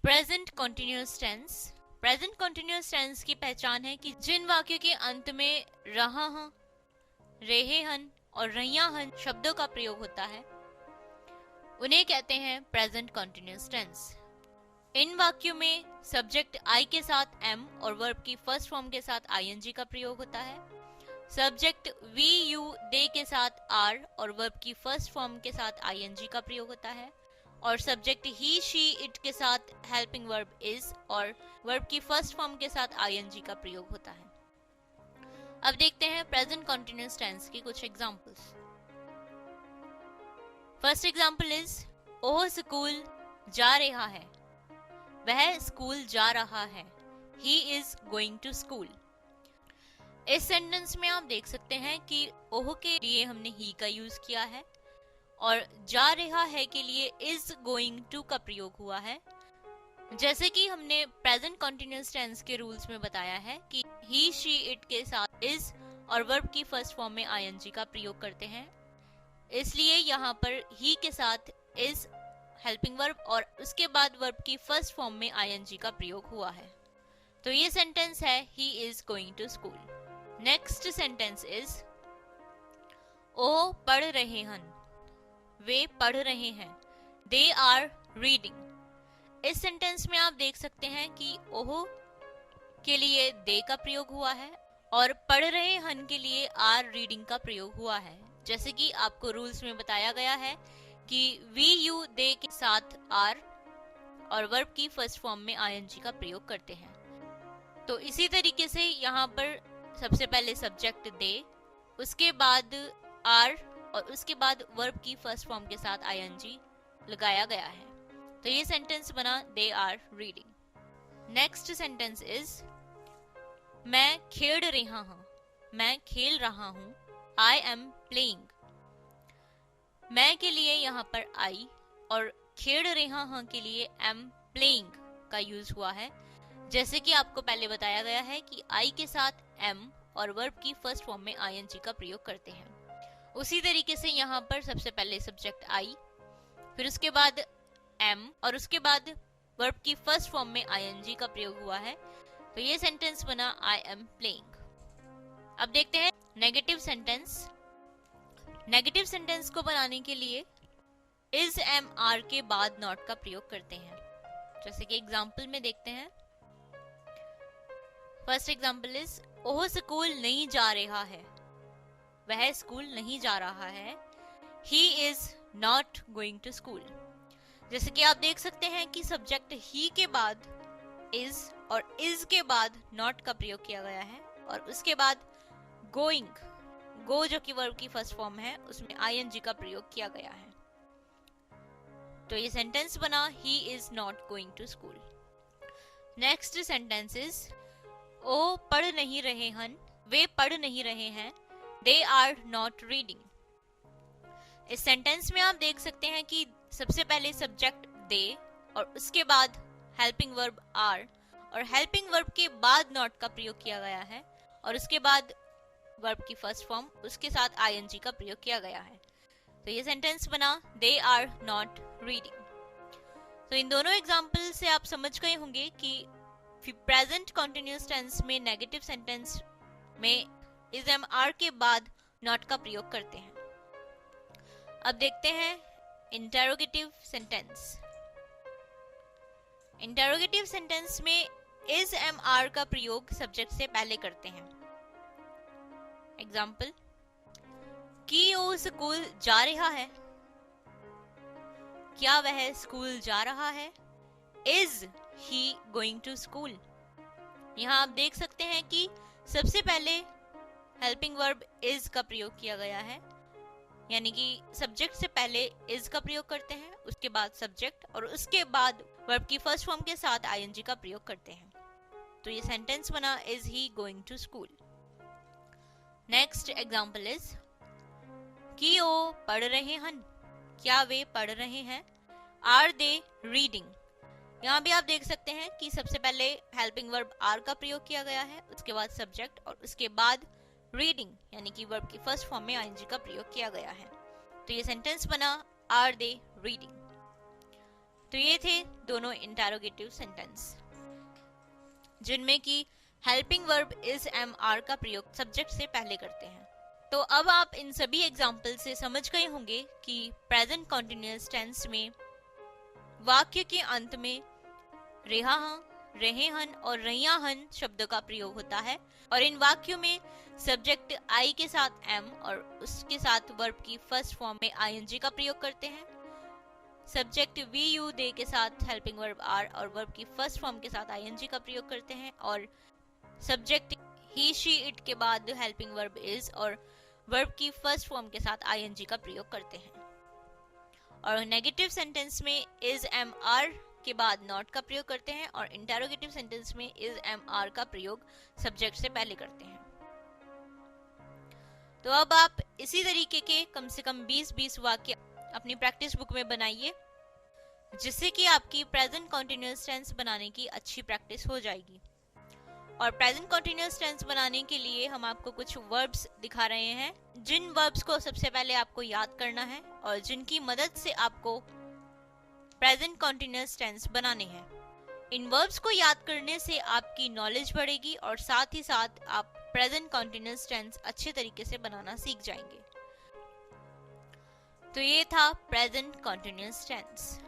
Present continuous tense. Present continuous tense की पहचान है कि जिन वाक्यों के अंत में रहा हन, रहे हन और रहिया हन शब्दों का प्रयोग होता है उन्हें कहते हैं प्रेजेंट कॉन्टिन्यूअस टेंस। इन वाक्यों में सब्जेक्ट आई के साथ एम और वर्ब की फर्स्ट फॉर्म के साथ आईएनजी का प्रयोग होता है। सब्जेक्ट वी यू दे के साथ आर और वर्ब की फर्स्ट फॉर्म के साथ आईएनजी का प्रयोग होता है। और सब्जेक्ट ही शी इट के साथ हेल्पिंग वर्ब इज और वर्ब की फर्स्ट फॉर्म के साथ आईएनजी का प्रयोग होता है। अब देखते हैं प्रेजेंट कॉन्टिन्यूअस टेंस की कुछ एग्जांपल्स। फर्स्ट एग्जांपल इज ओह स्कूल जा रहा है, वह स्कूल जा रहा है, he is going to school. इस सेंटेंस में आप देख सकते हैं कि ओह के लिए हमने ही का यूज किया है और जा रहा है के लिए इज गोइंग टू का प्रयोग हुआ है। जैसे कि हमने प्रेजेंट कॉन्टिन्यूअस टेंस के रूल्स में बताया है कि ही शी इट के साथ इज और वर्ब की फर्स्ट फॉर्म में आईएनजी का प्रयोग करते हैं, इसलिए यहाँ पर ही के साथ इज हेल्पिंग वर्ब और उसके बाद वर्ब की फर्स्ट फॉर्म में आईएनजी का प्रयोग हुआ है। तो ये सेंटेंस है he is going to school. Next sentence is ओ पढ़ रहे हन, वे पढ़ रहे हैं, दे आर रीडिंग। इस सेंटेंस में आप देख सकते हैं कि ओह के लिए दे का प्रयोग हुआ है और पढ़ रहे हन के लिए आर रीडिंग का प्रयोग हुआ है। जैसे कि आपको रूल्स में बताया गया है कि वी यू दे के साथ आर और वर्ब की फर्स्ट फॉर्म में आईएनजी का प्रयोग करते हैं। तो इसी तरीके से यहाँ पर सबसे पहले सब्जेक्ट दे, उसके बाद आर और उसके बाद वर्ब की फर्स्ट फॉर्म के साथ आईएनजी लगाया गया है। तो ये सेंटेंस बना they are reading. Next sentence is मैं खेल रहा हूँ, मैं खेल रहा हूँ, आई एम प्लेइंग। मैं के लिए यहाँ पर आई और खेल रहा हूँ के लिए एम प्लेइंग का यूज हुआ है। जैसे कि आपको पहले बताया गया है कि आई के साथ एम और वर्ब की फर्स्ट फॉर्म में आईएनजी का प्रयोग करते हैं, उसी तरीके से यहाँ पर सबसे पहले सब्जेक्ट आई, फिर उसके बाद एम और उसके बाद वर्ब की फर्स्ट फॉर्म में आईएनजी का प्रयोग हुआ है। तो ये सेंटेंस बना आई एम प्लेइंग। अब देखते हैं नेगेटिव सेंटेंस। नेगेटिव सेंटेंस को बनाने के लिए इज एम आर के बाद नॉट का प्रयोग करते हैं। जैसे कि एग्जाम्पल में देखते हैं। फर्स्ट एग्जाम्पल इज ओह स्कूल नहीं जा रहा है, वह स्कूल नहीं जा रहा है, he is not going to school. जैसे कि आप देख सकते हैं कि सब्जेक्ट ही के बाद इज और इज के बाद नॉट का प्रयोग किया गया है और उसके बाद गोइंग, गो जो कि वर्ब की फर्स्ट फॉर्म है उसमें आईएनजी का प्रयोग किया गया है। तो ये सेंटेंस बना he is not going to school. Next sentence is ओ पढ़ नहीं रहे हन, वे पढ़ नहीं रहे हैं, दे आर नॉट रीडिंग। इस सेंटेंस में आप देख सकते हैं कि सबसे पहले सब्जेक्ट दे और उसके बाद हेल्पिंग वर्ब आर और हेल्पिंग वर्ब के बाद नॉट का प्रयोग किया गया है और उसके बाद वर्ब की फर्स्ट फॉर्म उसके साथ आईएनजी का प्रयोग किया गया है। तो ये सेंटेंस बना दे आर नॉट रीडिंग। तो इन दोनों एग्जाम्पल से आप समझ गए होंगे कि प्रेजेंट कॉन्टिन्यूअस टेंस में नेगेटिव सेंटेंस में इज एम आर के बाद नॉट का प्रयोग करते हैं। अब देखते हैं इंटेरोगेटिव सेंटेंस। इंटेरोगेटिव सेंटेंस में इज एम आर का प्रयोग सब्जेक्ट से पहले करते हैं। एग्जाम्पल कि वो स्कूल जा रहा है, क्या वह स्कूल जा रहा है, is he going to school. यहाँ आप देख सकते हैं कि सबसे पहले हेल्पिंग वर्ब इज का प्रयोग किया गया है, यानी कि सब्जेक्ट से पहले इज का प्रयोग करते हैं, उसके बाद सब्जेक्ट और उसके बाद वर्ब की फर्स्ट फॉर्म के साथ आईएनजी का प्रयोग करते हैं। तो ये सेंटेंस बना is he going to school. Next example is कि वो पढ़ रहे हन, क्या वे पढ़ रहे हैं, आर दे रीडिंग। यहाँ भी आप देख सकते हैं कि सबसे पहले हेल्पिंग वर्ब आर का प्रयोग किया गया है, उसके बाद सब्जेक्ट और उसके बाद रीडिंग यानी कि वर्ब की फर्स्ट फॉर्म में आईएनजी का प्रयोग किया गया है। तो ये सेंटेंस बना आर दे रीडिंग। तो ये थे दोनों इंटेरोगेटिव सेंटेंस, जिनमें कि helping verb is am are का प्रयोग सब्जेक्ट से पहले करते हैं। तो अब आप इन सभी एग्जाम्पल से समझ गए होंगे कि प्रेजेंट कॉन्टिन्यूअस टेंस में वाक्य के अंत में रेहा हन, रहे हन और रहिया हन शब्द का प्रयोग होता है, और इन वाक्यों में सब्जेक्ट आई के साथ एम और उसके साथ वर्ब की फर्स्ट फॉर्म में आईएनजी का प्रयोग करते हैं, सब्जेक्ट वी यू दे के साथ हेल्पिंग वर्ब आर और वर्ब की फर्स्ट फॉर्म के साथ आईएनजी का प्रयोग करते हैं, और सब्जेक्ट ही शी इट के बाद हेल्पिंग वर्ब इज और वर्ब की फर्स्ट फॉर्म के साथ आईएनजी का प्रयोग करते हैं। और नेगेटिव सेंटेंस में इज एम आर के बाद नॉट का प्रयोग करते हैं, और इंटेरोगेटिव सेंटेंस में इज एम आर का प्रयोग सब्जेक्ट से पहले करते हैं। तो अब आप इसी तरीके के कम से कम 20-20 वाक्य अपनी प्रैक्टिस बुक में बनाइए, जिससे कि आपकी प्रेजेंट कॉन्टिन्यूअस टेंस बनाने की अच्छी प्रैक्टिस हो जाएगी। और प्रेजेंट कॉन्टिन्यूअस टेंस बनाने के लिए हम आपको कुछ वर्ब्स दिखा रहे हैं, जिन वर्ब्स को सबसे पहले आपको याद करना है और जिनकी मदद से आपको प्रेजेंट कॉन्टिन्यूअस टेंस बनाने हैं। इन वर्ब्स को याद करने से आपकी नॉलेज बढ़ेगी और साथ ही साथ आप प्रेजेंट कॉन्टिन्यूअस टेंस अच्छे तरीके से बनाना सीख जाएंगे। तो ये था प्रेजेंट कॉन्टिन्यूअस टेंस।